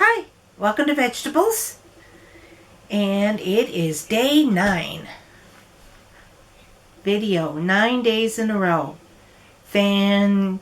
Hi, welcome to Vegetables, and it is day 9. Video, 9 days in a row. Fantastic.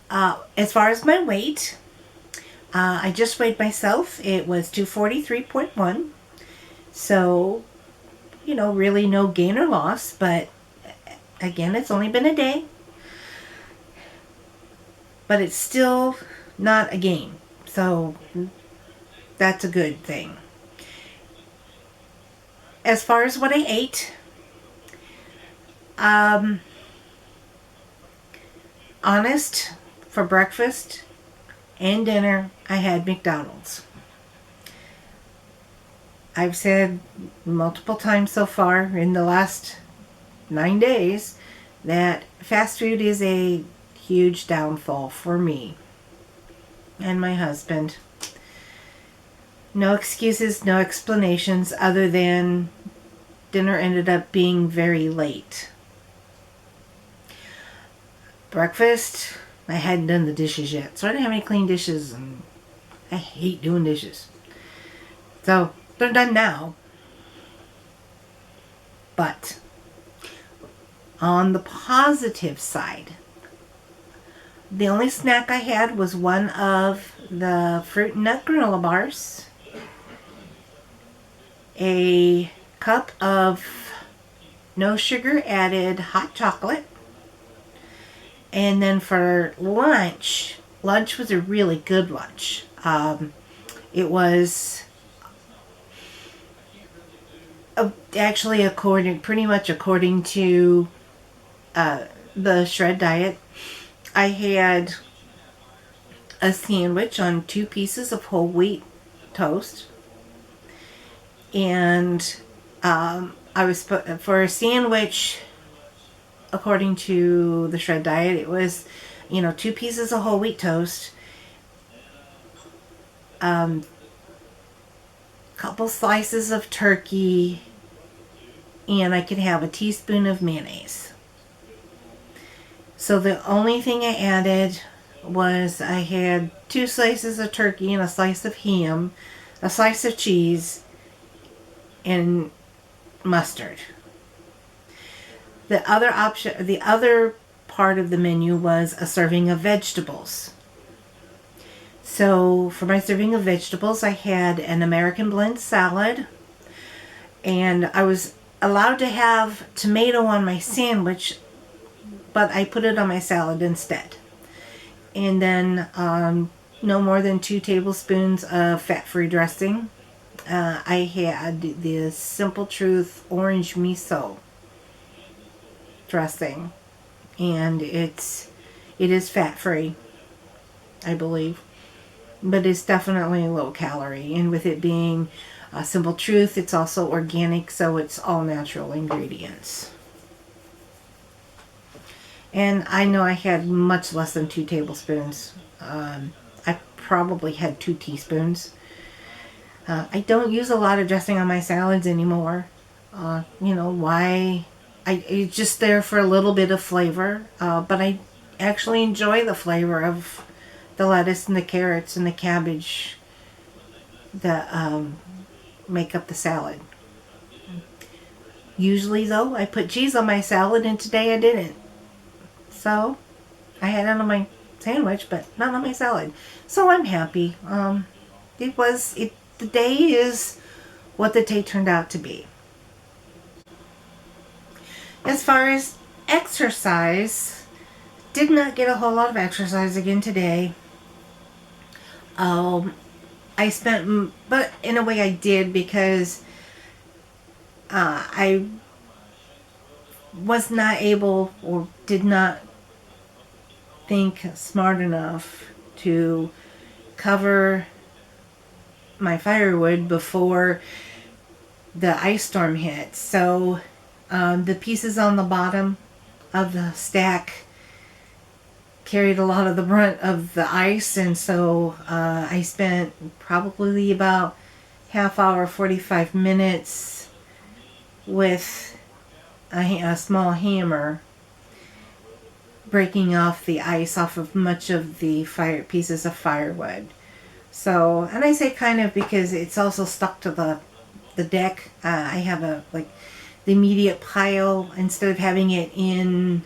As far as my weight, I just weighed myself. It was 243.1. So, really no gain or loss, but again, it's only been a day. But it's still not a gain. So, that's a good thing. As far as what I ate, honest, for breakfast and dinner, I had McDonald's. I've said multiple times so far in the last 9 days that fast food is a huge downfall for me and my husband. No excuses, no explanations other than dinner ended up being very late. Breakfast, I hadn't done the dishes yet, so I didn't have any clean dishes, and I hate doing dishes. So, they're done now. But, on the positive side, the only snack I had was one of the fruit and nut granola bars, a cup of no sugar added hot chocolate, and then for lunch was a really good lunch. It was actually pretty much according to the shred diet. I had a sandwich on 2 pieces of whole wheat toast, and I was for a sandwich, according to the shred diet, it was 2 pieces of whole wheat toast, couple slices of turkey, and I could have a teaspoon of mayonnaise. So the only thing I added was I had 2 slices of turkey and a slice of ham, a slice of cheese, and mustard. The other part of the menu was a serving of vegetables. So for my serving of vegetables, I had an American blend salad, and I was allowed to have tomato on my sandwich, but I put it on my salad instead. And then no more than 2 tablespoons of fat-free dressing. I had the Simple Truth orange miso dressing, and it is fat-free, I believe, but it's definitely low calorie. And with it being Simple Truth, it's also organic, so it's all natural ingredients. And I know I had much less than 2 tablespoons. I probably had 2 teaspoons. I don't use a lot of dressing on my salads anymore. Why? It's just there for a little bit of flavor. But I actually enjoy the flavor of the lettuce and the carrots and the cabbage that make up the salad. Usually, though, I put cheese on my salad, and today I didn't. So, I had it on my sandwich, but not on my salad. So I'm happy. The day is what the day turned out to be. As far as exercise, did not get a whole lot of exercise again today. But in a way I did, because I was not able, or did not think smart enough to cover my firewood before the ice storm hit. So the pieces on the bottom of the stack carried a lot of the brunt of the ice, and so I spent probably about half hour, 45 minutes with a small hammer breaking off the ice off of much of the fire pieces of firewood. So, and I say kind of because it's also stuck to the deck. I have a like the immediate pile, instead of having it in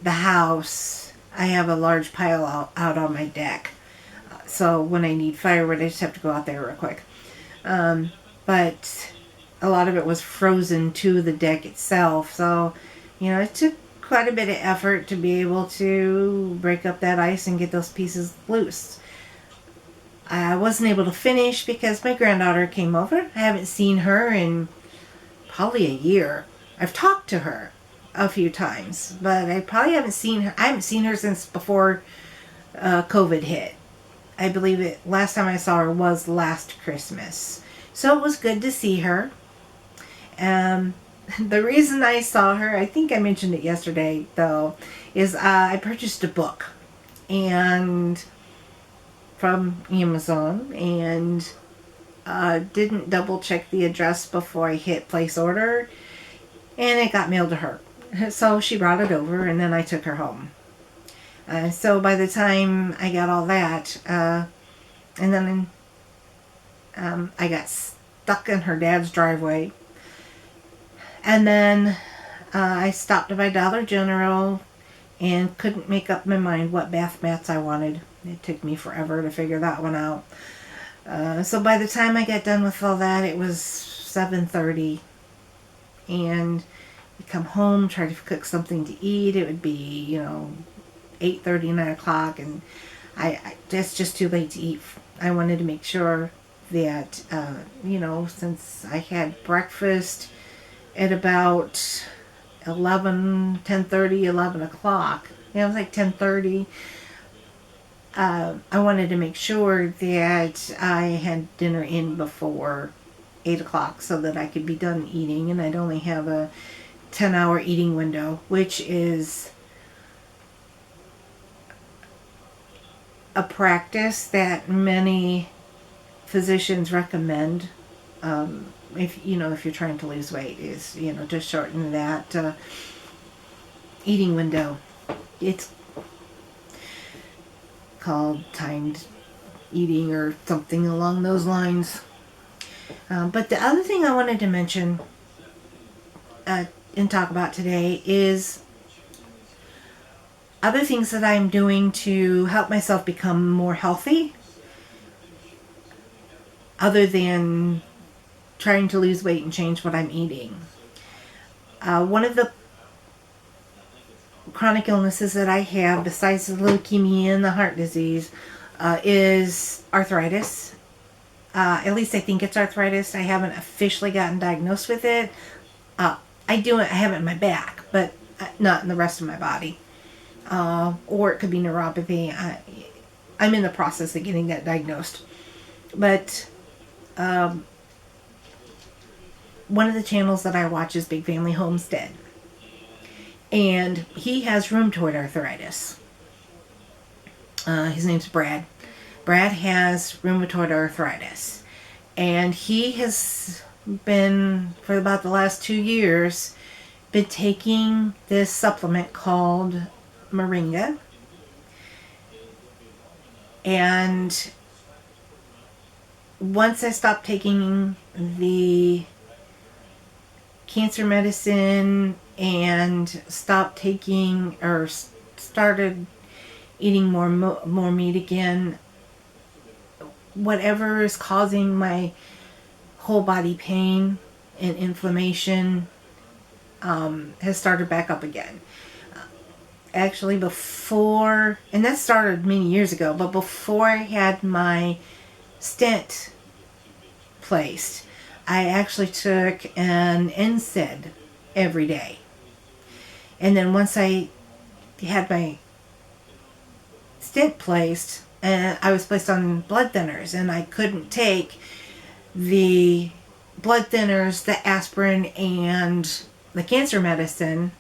the house, I have a large pile out on my deck. So when I need firewood, I just have to go out there real quick. But a lot of it was frozen to the deck itself. So, it took quite a bit of effort to be able to break up that ice and get those pieces loose. I wasn't able to finish because my granddaughter came over. I haven't seen her in probably a year. I've talked to her a few times, but I probably haven't seen her. I haven't seen her since before COVID hit. I believe it. Last time I saw her was last Christmas, so it was good to see her. The reason I saw her, I think I mentioned it yesterday, though, is I purchased a book, and from Amazon, and didn't double check the address before I hit place order, and it got mailed to her. So she brought it over, and then I took her home. So by the time I got all that, and then I got stuck in her dad's driveway, and then I stopped at my Dollar General and couldn't make up my mind what bath mats I wanted. It took me forever to figure that one out. So by the time I got done with all that, it was 7:30, and I'd come home, try to cook something to eat. It would be 8:30, 9 o'clock, and that's just too late to eat. I wanted to make sure that since I had breakfast at about 10:30, 11 o'clock. It was like 10:30. I wanted to make sure that I had dinner in before 8 o'clock so that I could be done eating, and I'd only have a 10-hour eating window, which is a practice that many physicians recommend. If you're trying to lose weight, is to shorten that eating window. It's called timed eating or something along those lines. But the other thing I wanted to mention and talk about today is other things that I'm doing to help myself become more healthy, other than trying to lose weight and change what I'm eating. One of the chronic illnesses that I have, besides the leukemia and the heart disease, is arthritis. At least I think it's arthritis. I haven't officially gotten diagnosed with it. I have it in my back, but not in the rest of my body. Or it could be neuropathy. I'm in the process of getting that diagnosed. But one of the channels that I watch is Big Family Homestead. And he has rheumatoid arthritis. His name's Brad. Brad has rheumatoid arthritis. And he has been, for about the last 2 years, been taking this supplement called Moringa. And once I stopped taking the cancer medicine and stopped taking or started eating more meat again, whatever is causing my whole body pain and inflammation has started back up again. Actually, before, and that started many years ago, but before I had my stent placed, I actually took an NSAID every day. And then once I had my stent placed, and I was placed on blood thinners, and I couldn't take the blood thinners, the aspirin, and the cancer medicine,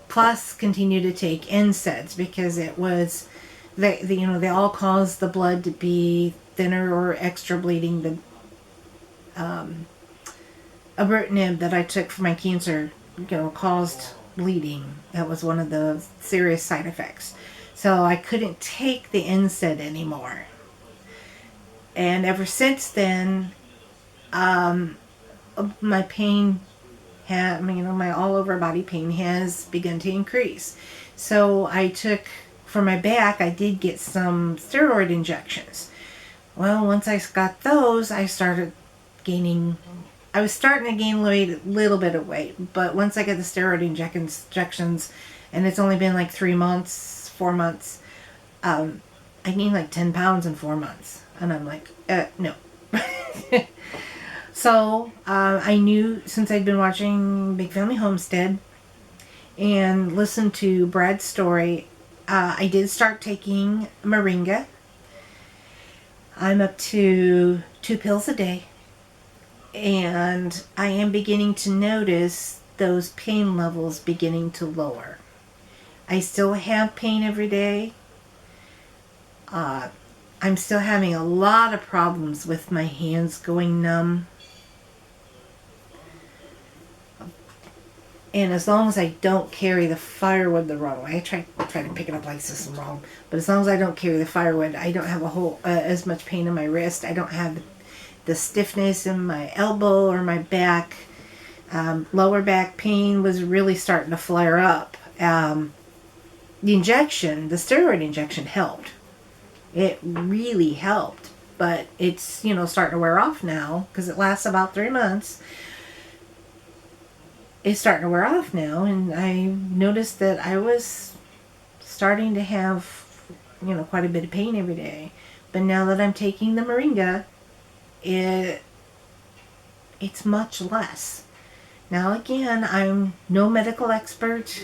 plus continue to take NSAIDs, because it was, they all cause the blood to be thinner or extra bleeding. The ibrutinib that I took for my cancer, caused bleeding. That was one of the serious side effects. So I couldn't take the NSAID anymore. And ever since then, my pain my all over body pain has begun to increase. So I took, for my back, I did get some steroid injections. Well, once I got those, I was starting to gain a little bit of weight. But once I got the steroid injections, and it's only been like 3 months, 4 months, I gained like 10 pounds in 4 months. And I'm like, no. So I knew, since I'd been watching Big Family Homestead and listened to Brad's story, I did start taking Moringa. I'm up to 2 pills a day. And I am beginning to notice those pain levels beginning to lower. I still have pain every day. I'm still having a lot of problems with my hands going numb. And as long as I don't carry the firewood the wrong way, I try to pick it up like this and wrong, but as long as I don't carry the firewood, I don't have as much pain in my wrist. I don't have the stiffness in my elbow or my back. Lower back pain was really starting to flare up. The steroid injection helped. It really helped, but it's, starting to wear off now because it lasts about 3 months. It's starting to wear off now, and I noticed that I was starting to have, quite a bit of pain every day. But now that I'm taking the Moringa, it's much less. Now again, I'm no medical expert.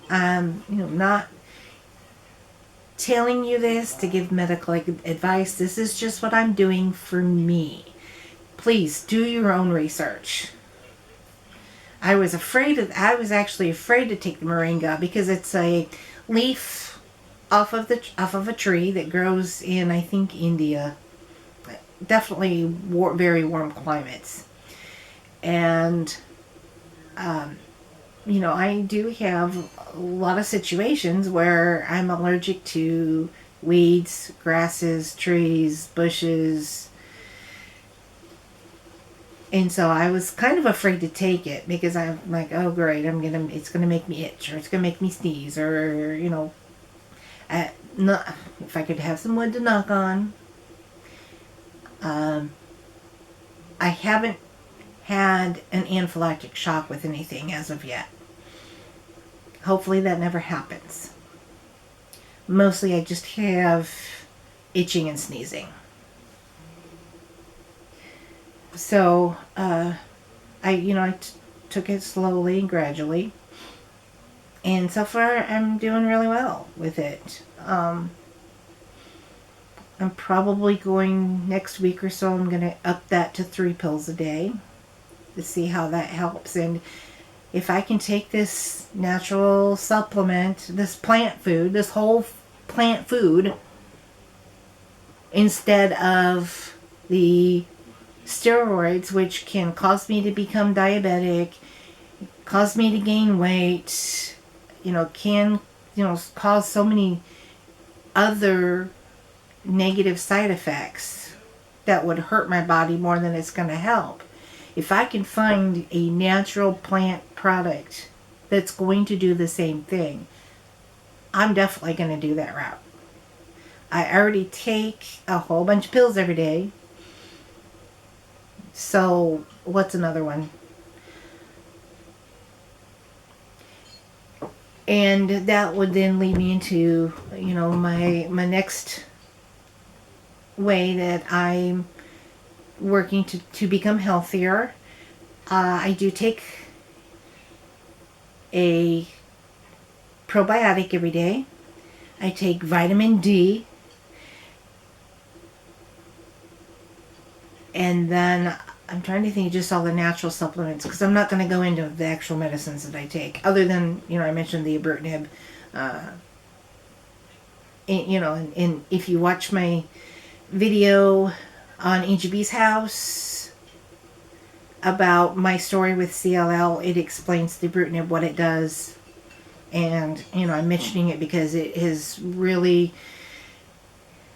Not telling you this to give medical advice. This is just what I'm doing for me. Please do your own research. I was actually afraid to take the Moringa because it's a leaf off of a tree that grows in, I think, India. Definitely very warm climates. And, I do have a lot of situations where I'm allergic to weeds, grasses, trees, bushes. And so I was kind of afraid to take it because I'm like, oh great, it's gonna make me itch, or it's gonna make me sneeze, or if I could have some wood to knock on. I haven't had an anaphylactic shock with anything as of yet. Hopefully that never happens. Mostly I just have itching and sneezing. So, I took it slowly and gradually. And so far, I'm doing really well with it. I'm probably going, next week or so, I'm going to up that to 3 pills a day to see how that helps. And if I can take this natural supplement, this whole plant food, instead of the steroids, which can cause me to become diabetic, cause me to gain weight, can cause so many other negative side effects that would hurt my body more than it's going to help. If I can find a natural plant product that's going to do the same thing, I'm definitely going to do that route. I already take a whole bunch of pills every day. So, what's another one? And that would then lead me into, my next way that I'm working to become healthier. I do take a probiotic every day. I take vitamin D. And then I'm trying to think of just all the natural supplements, because I'm not going to go into the actual medicines that I take, other than, I mentioned the ibrutinib. And if you watch my video on EGB's house about my story with CLL, it explains the ibrutinib, what it does, And, I'm mentioning it because it has really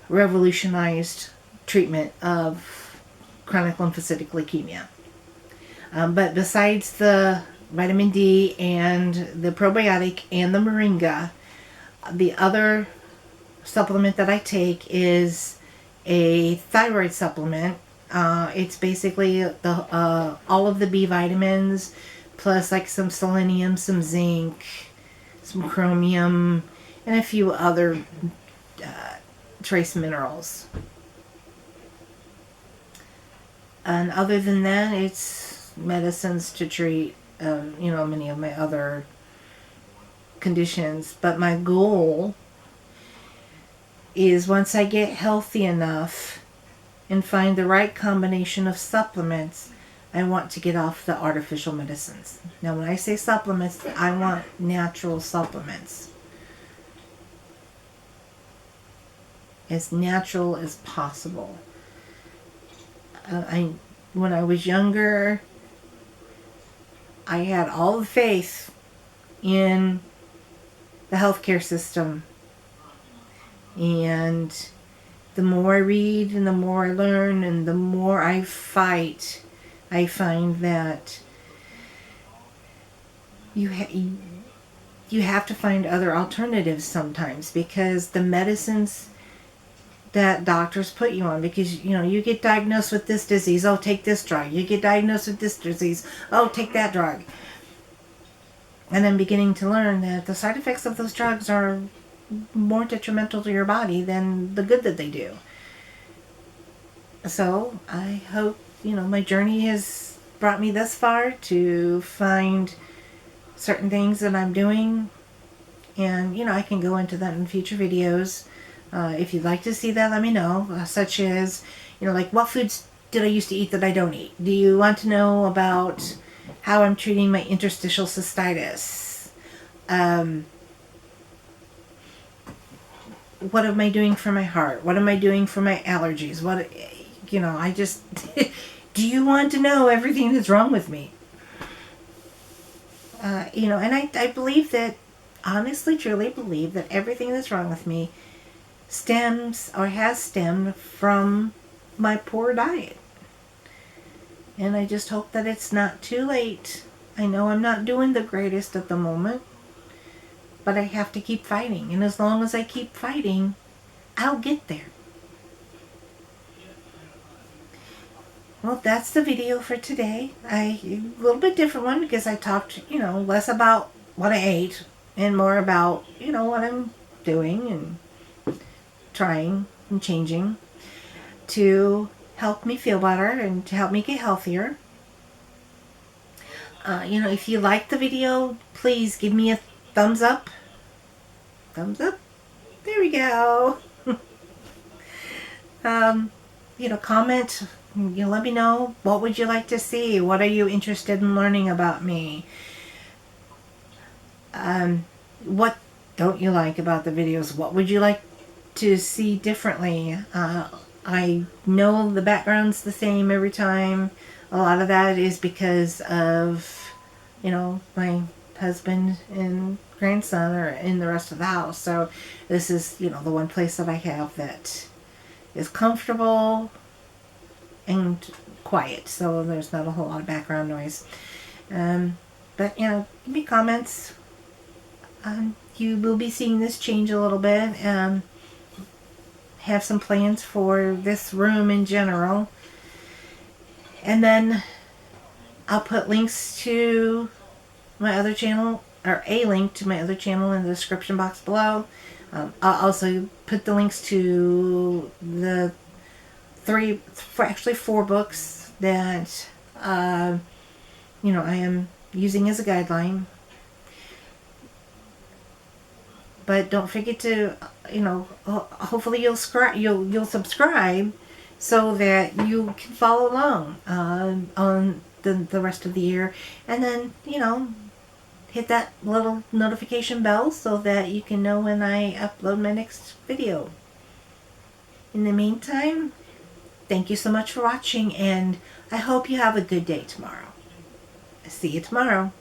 revolutionized treatment of chronic lymphocytic leukemia. But besides the vitamin D and the probiotic and the Moringa, the other supplement that I take is a thyroid supplement. It's basically the all of the B vitamins, plus like some selenium, some zinc, some chromium, and a few other trace minerals. And other than that, it's medicines to treat, many of my other conditions. But my goal is, once I get healthy enough and find the right combination of supplements, I want to get off the artificial medicines. Now, when I say supplements, I want natural supplements. As natural as possible. When I was younger, I had all the faith in the healthcare system. And the more I read and the more I learn and the more I fight, I find that you have to find other alternatives sometimes, because the medicines that doctors put you on, because you get diagnosed with this disease, oh, take this drug. You get diagnosed with this disease, oh, take that drug. And then beginning to learn that the side effects of those drugs are more detrimental to your body than the good that they do. So I hope my journey has brought me thus far to find certain things that I'm doing, and I can go into that in future videos. If you'd like to see that, let me know. Such as, like, what foods did I used to eat that I don't eat? Do you want to know about how I'm treating my interstitial cystitis? What am I doing for my heart? What am I doing for my allergies? I just... Do you want to know everything that's wrong with me? And I believe that, honestly, truly believe that everything that's wrong with me stems or has stemmed from my poor diet. And I just hope that it's not too late. I know I'm not doing the greatest at the moment, but I have to keep fighting. And as long as I keep fighting, I'll get there. Well, that's the video for today. A little bit different one, because I talked, less about what I ate and more about, what I'm doing and trying and changing to help me feel better and to help me get healthier. If you liked the video, please give me a thumbs up. Thumbs up. There we go. Comment. Let me know, what would you like to see? What are you interested in learning about me? What don't you like about the videos? What would you like to see differently? I know the background's the same every time. A lot of that is because of, my husband and grandson are in the rest of the house. So this is, the one place that I have that is comfortable and quiet, so there's not a whole lot of background noise. But give me comments. You will be seeing this change a little bit. Have some plans for this room in general, and then I'll put links to my other channel, or a link to my other channel, in the description box below. I'll also put the links to the four books that I am using as a guideline. But don't forget to, hopefully you'll subscribe so that you can follow along on the rest of the year, and then hit that little notification bell so that you can know when I upload my next video. In the meantime, thank you so much for watching, and I hope you have a good day tomorrow. See you tomorrow.